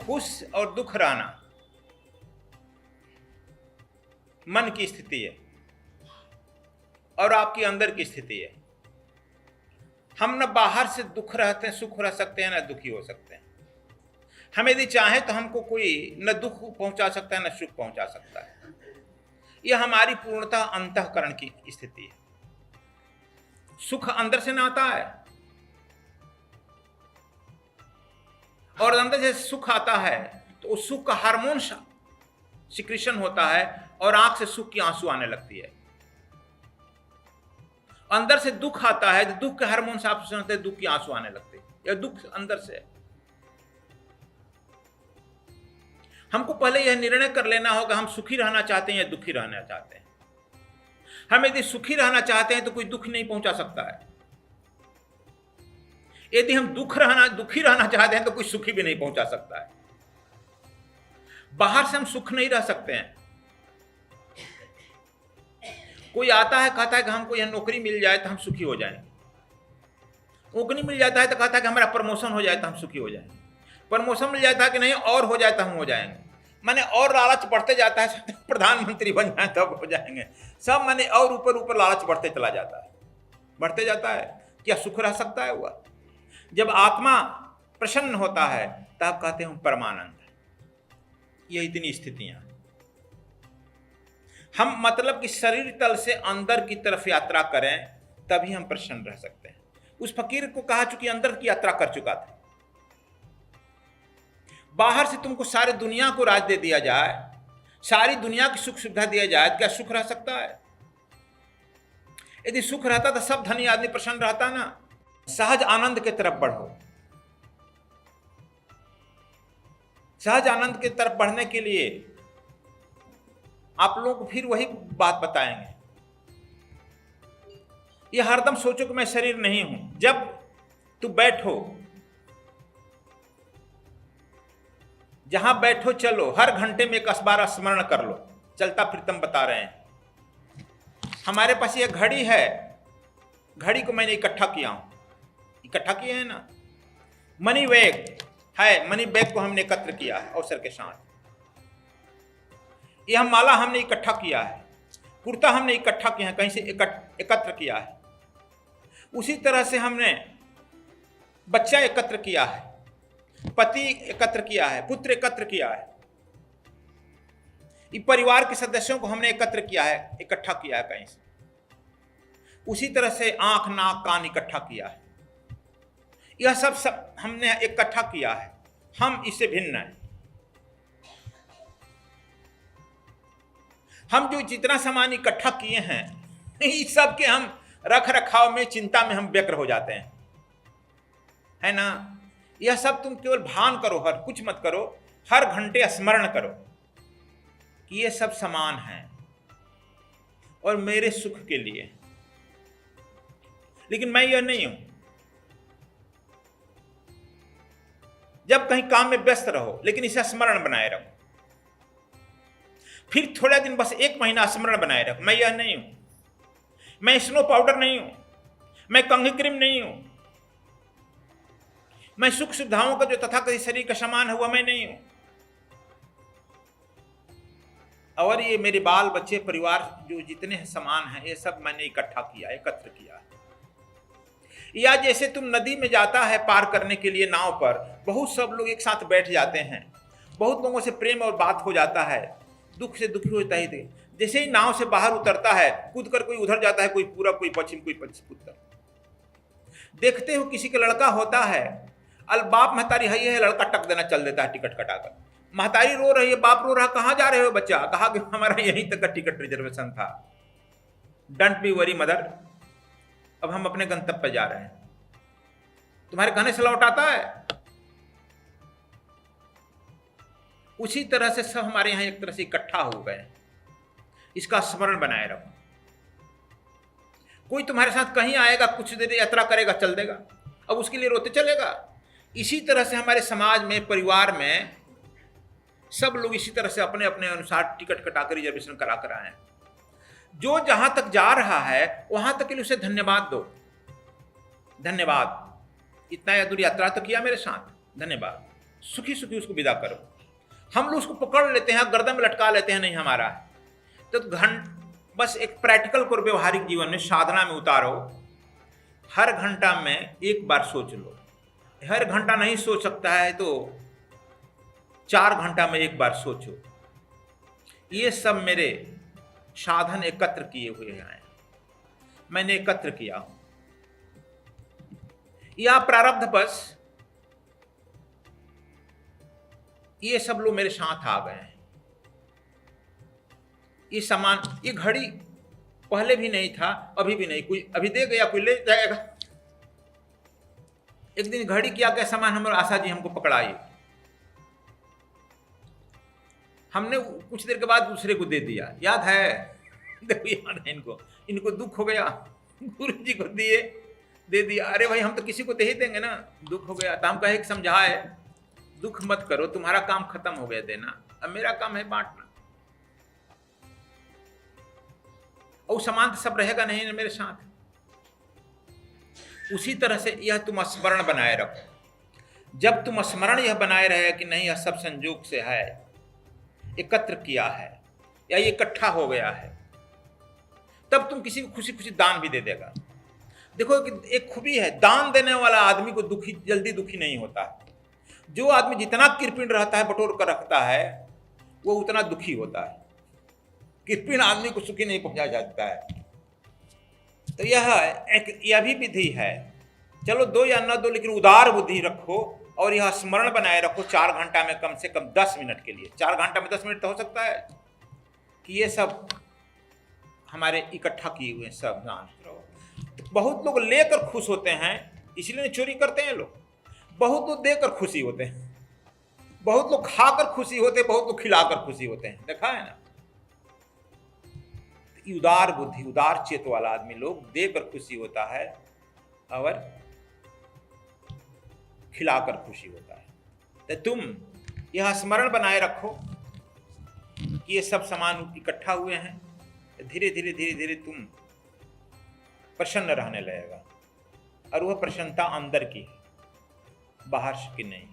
खुश और दुख रहना मन की स्थिति है और आपकी अंदर की स्थिति है। हम न बाहर से दुख रहते हैं, सुख रह सकते हैं, न दुखी हो सकते हैं। हम यदि चाहें तो हमको कोई न दुख पहुंचा सकता है न सुख पहुंचा सकता है। यह हमारी पूर्णतः अंतःकरण की स्थिति है। सुख अंदर से ना आता है और अंदर से सुख आता है तो उस सुख का हार्मोन सिक्रीशन होता है और आंख से सुख की आंसू आने लगती है। अंदर से दुख आता है तो दुख के हार्मोन से आप सुनते हैं, दुख की आंसू आने लगते हैं। यह दुख अंदर से है। हमको पहले यह निर्णय कर लेना होगा हम सुखी रहना चाहते हैं या दुखी रहना चाहते हैं। हम यदि सुखी रहना चाहते हैं तो कोई दुख नहीं पहुंचा सकता है। यदि हम दुखी रहना चाहते हैं तो कोई सुखी भी नहीं पहुंचा सकता है। बाहर से हम सुख नहीं रह सकते हैं। कोई आता है कहता है कि हमको यह नौकरी मिल जाए तो हम सुखी हो जाएंगे। नौकरी मिल जाता है तो कहता है कि हमारा प्रमोशन हो जाए तो हम सुखी हो जाएंगे। प्रमोशन मिल जाता है कि नहीं और हो जाए तो हम हो जाएंगे। माने और लालच बढ़ते जाता है, प्रधानमंत्री बन जाए तब हो जाएंगे। सब माने और ऊपर ऊपर लालच बढ़ते चला जाता है, बढ़ते जाता है। क्या सुख रह सकता है हुआ? जब आत्मा प्रसन्न होता है तब कहते हैं परमानंद। ये इतनी स्थितियां हम मतलब कि शरीर तल से अंदर की तरफ यात्रा करें तभी हम प्रसन्न रह सकते हैं। उस फकीर को कहा चूंकि अंदर की यात्रा कर चुका था। बाहर से तुमको सारी दुनिया को राज दे दिया जाए, सारी दुनिया की सुख सुविधा दिया जाए, क्या सुख रह सकता है? यदि सुख रहता तो सब धनी आदमी प्रसन्न रहता ना। सहज आनंद की तरफ बढ़ो। सहज आनंद की तरफ बढ़ने के लिए आप लोग फिर वही बात बताएंगे। ये हरदम सोचो कि मैं शरीर नहीं हूं। जब तू बैठो, जहां बैठो चलो, हर घंटे में 10 बार स्मरण कर लो। चलता फिरतम बता रहे हैं। हमारे पास ये घड़ी है, घड़ी को मैंने इकट्ठा किया हूं, इकट्ठा किया है ना। मनी बैग है, मनी बैग को हमने एकत्र किया है अवसर के साथ। यह माला हमने इकट्ठा किया है, कुर्ता हमने इकट्ठा किया है, कहीं से एकत्र किया है। उसी तरह से हमने बच्चा एकत्र किया है, पति एकत्र किया है, पुत्र एकत्र किया है। ये परिवार के सदस्यों को हमने एकत्र किया है, इकट्ठा किया है कहीं से। उसी तरह से आंख नाक कान इकट्ठा किया है। यह सब हमने इकट्ठा किया है। हम इससे भिन्न हैं। हम जो जितना सामान इकट्ठा किए हैं इस सब के हम रख रखाव में, चिंता में हम व्यग्र हो जाते हैं, है ना। यह सब तुम केवल भान करो, हर कुछ मत करो, हर घंटे स्मरण करो कि ये सब समान हैं और मेरे सुख के लिए। लेकिन मैं यह नहीं हूं। जब कहीं काम में व्यस्त रहो लेकिन इसे स्मरण बनाए रखो। फिर थोड़ा दिन, बस 1 महीना स्मरण बनाए रखो, मैं यह नहीं हूं। मैं स्नो पाउडर नहीं हूं, मैं कंघी क्रीम नहीं हूं, मैं सुख सुविधाओं का जो तथाकथित शरीर का समान है वह मैं नहीं हूं। और ये मेरे बाल बच्चे परिवार जो जितने समान हैं ये सब मैंने इकट्ठा किया, एकत्र किया है। या जैसे तुम नदी में जाता है पार करने के लिए नाव पर, बहुत सब लोग एक साथ बैठ जाते हैं, बहुत लोगों से प्रेम और बात हो जाता है, दुख से दुखी होता ही दे। जैसे ही नाव से बाहर उतरता है, कूद कर कोई उधर जाता है, कोई पूरब, कोई पश्चिम, कोई उत्तर। देखते हो किसी का लड़का होता है, अल बाप महतारी है, लड़का टक देना चल देता है टिकट कटाकर। महतारी रो रही है, बाप रो रहा, कहाँ जा रहे हो बच्चा? कहा कि हमारा यहीं तक का टिकट रिजर्वेशन था। डोंट बी वरी मदर, अब हम अपने गंतव्य पर जा रहे हैं। तुम्हारे कहने से लौट आता है। उसी तरह से सब हमारे यहां एक तरह से इकट्ठा हो गए। इसका स्मरण बनाए रखो। कोई तुम्हारे साथ कहीं आएगा, कुछ देर यात्रा करेगा, चल देगा, अब उसके लिए रोते चलेगा। इसी तरह से हमारे समाज में, परिवार में सब लोग इसी तरह से अपने अपने अनुसार टिकट कटाकर रिजर्वेशन करा कर आए। जो जहां तक जा रहा है वहां तक के लिए उसे धन्यवाद दो। धन्यवाद, इतना या दूर यात्रा तो किया मेरे साथ, धन्यवाद। सुखी सुखी उसको विदा करो। हम लोग उसको पकड़ लेते हैं, गर्दन में लटका लेते हैं, नहीं हमारा है। तो बस एक प्रैक्टिकल को व्यवहारिक जीवन में साधना में उतारो। हर घंटा में एक बार सोच लो। हर घंटा नहीं सोच सकता है तो 4 घंटा में एक बार सोचो। ये सब मेरे साधन एकत्र किए हुए हैं, मैंने एकत्र किया हूं। या प्रारब्ध बस ये सब लोग मेरे साथ आ गए हैं। ये सामान, ये घड़ी पहले भी नहीं था, अभी भी नहीं, कोई अभी दे गया कोई ले जाएगा। एक दिन घड़ी क्या क्या सामान हमारे आशा जी हमको पकड़ाई, हमने कुछ देर के बाद दूसरे को दे दिया, याद है? देखो याद है इनको दुख हो गया, गुरु जी को दे दिया। अरे भाई हम तो किसी को दे ही देंगे ना, दुख हो गया। तो हम कहे समझाए, दुख मत करो, तुम्हारा काम खत्म हो गया देना, अब मेरा काम है बांटना। और सामान सब रहेगा नहीं ना मेरे साथ। उसी तरह से यह तुम स्मरण बनाए रखो। जब तुम स्मरण यह बनाए रहे कि नहीं यह सब संयोग से है, एकत्र किया है या ये इकट्ठा हो गया है, तब तुम किसी को खुशी खुशी दान भी दे देगा। देखो कि एक खूबी है, दान देने वाला आदमी को जल्दी दुखी नहीं होता है। जो आदमी जितना कृपण रहता है, बटोर कर रखता है, वो उतना दुखी होता है। कृपण आदमी को सुखी नहीं पहुंचा जाता है। तो यह भी विधि है। चलो दो या न दो, लेकिन उदार बुद्धि रखो और यह स्मरण बनाए रखो 4 घंटा में कम से कम 10 मिनट के लिए। 4 घंटा में 10 मिनट तो हो सकता है कि ये सब हमारे इकट्ठा किए हुए सब जान। बहुत लोग लेकर खुश होते हैं, इसलिए चोरी करते हैं लोग। बहुत लोग देकर खुशी होते हैं, बहुत लोग खाकर खुशी होते हैं, बहुत लोग खिलाकर खुशी होते हैं। देखा है ना? उदार बुद्धि, उदार चेत वाला आदमी लोग देकर खुशी होता है और खिलाकर खुशी होता है। तो तुम यह स्मरण बनाए रखो कि ये सब सामान इकट्ठा हुए हैं। धीरे धीरे धीरे धीरे तुम प्रसन्न रहने लगेगा, और वह प्रसन्नता अंदर की है, बाहर की नहीं।